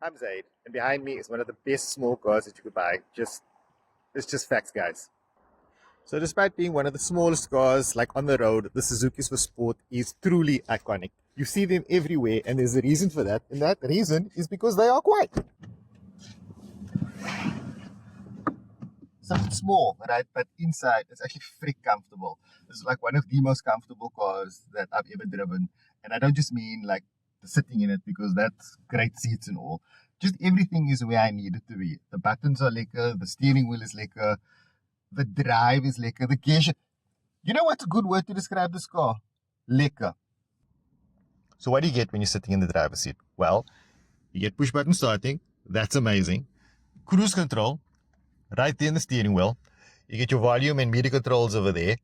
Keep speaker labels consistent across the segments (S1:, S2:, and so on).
S1: I'm Zaid, and behind me is one of the best small cars that you could buy. It's just facts, guys. So despite being one of the smallest cars like on the road, the Suzuki Swift Sport is truly iconic. You see them everywhere, and there's a reason for that, and that reason is because they are quiet. So it's small, right? But inside, it's actually freak comfortable. It's like one of the most comfortable cars that I've ever driven. And I don't just mean like the sitting in it, because that's great seats and all. Just everything is where I need it to be. The buttons are lekker, the steering wheel is lekker, the drive is lekker, the gear. You know what's a good word to describe this car? Lekker. So what do you get when you're sitting in the driver's seat? Well, you get push button starting. That's amazing. Cruise control. Right there in the steering wheel. You get your volume and meter controls over there.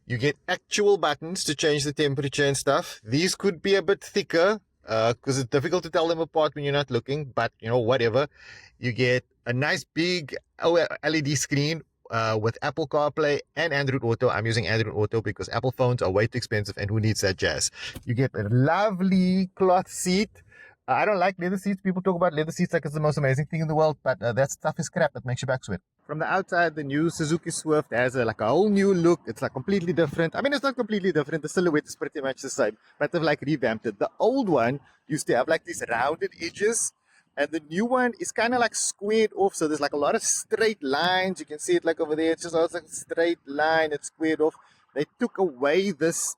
S1: You get actual buttons to change the temperature and stuff. These could be a bit thicker because it's difficult to tell them apart when you're not looking, but you know, whatever. You get a nice big LED screen with Apple CarPlay and Android Auto. I'm using Android Auto because Apple phones are way too expensive, and who needs that jazz? You get a lovely cloth seat. I don't like leather seats. People talk about leather seats like it's the most amazing thing in the world, but that stuff is crap. It makes your back sweat. From the outside, the new Suzuki Swift has like a whole new look. It's like completely different. I mean, it's not completely different. The silhouette is pretty much the same, but they've like revamped it. The old one used to have like these rounded edges, and the new one is kind of like squared off. So there's like a lot of straight lines. You can see it like over there. It's just always like a straight line. It's squared off. They took away this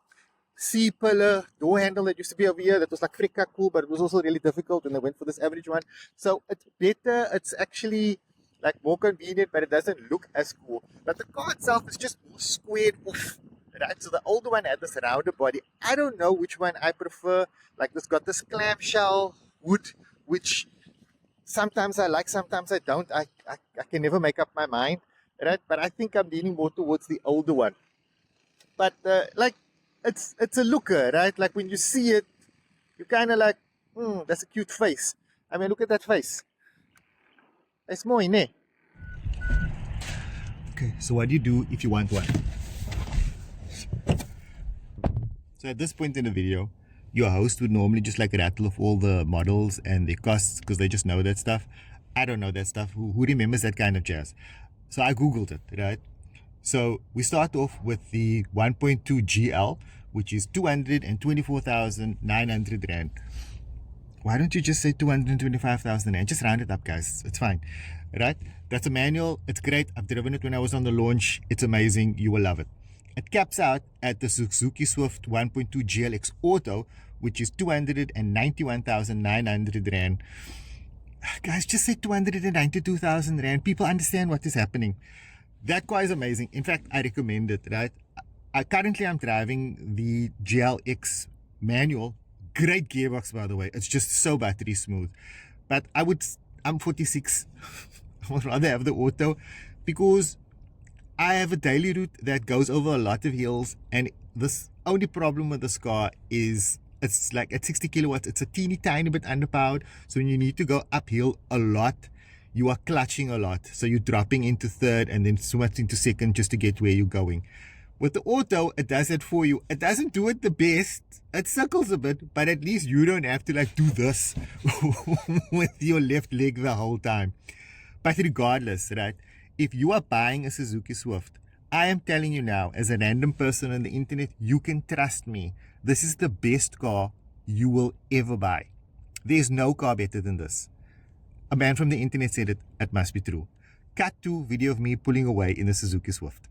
S1: C-pillar door handle that used to be over here that was like freaking cool, but it was also really difficult, and they went for this average one. So it's better. It's actually like more convenient, but it doesn't look as cool. But the car itself is just more squared off, right? So the older one had this rounded body. I don't know which one I prefer. Like this got this clamshell wood, which sometimes I like, sometimes I don't. I can never make up my mind, right? But I think I'm leaning more towards the older one. But like, it's a looker, right? Like when you see it, you kind of like, that's a cute face. I mean, look at that face. It's more in there. Okay, so what do you do if you want one? So at this point in the video, your host would normally just like rattle off all the models and their costs because they just know that stuff. I don't know that stuff. Who remembers that kind of jazz? So I Googled it, right? So we start off with the 1.2 GL, which is 224,900 Rand. Why don't you just say 225,000 Rand? Just round it up, guys. It's fine, right? That's a manual. It's great. I've driven it when I was on the launch. It's amazing. You will love it. It caps out at the Suzuki Swift 1.2 GLX Auto, which is 291,900 Rand. Guys, just say 292,000 Rand. People understand what is happening. That car is amazing. In fact, I recommend it, right? Currently, I'm driving the GLX manual. Great gearbox, by the way. It's just so battery smooth. But I'm 46. I would rather have the auto because I have a daily route that goes over a lot of hills. And this only problem with this car is it's like at 60 kilowatts. It's a teeny tiny bit underpowered. So when you need to go uphill a lot, you are clutching a lot. So you're dropping into third and then switching into second just to get where you're going. With the auto, it does it for you. It doesn't do it the best. It circles a bit, but at least you don't have to like do this with your left leg the whole time. But regardless, right? If you are buying a Suzuki Swift, I am telling you now, as a random person on the internet, you can trust me. This is the best car you will ever buy. There's no car better than this. A man from the internet said it, it must be true. Cut to video of me pulling away in the Suzuki Swift.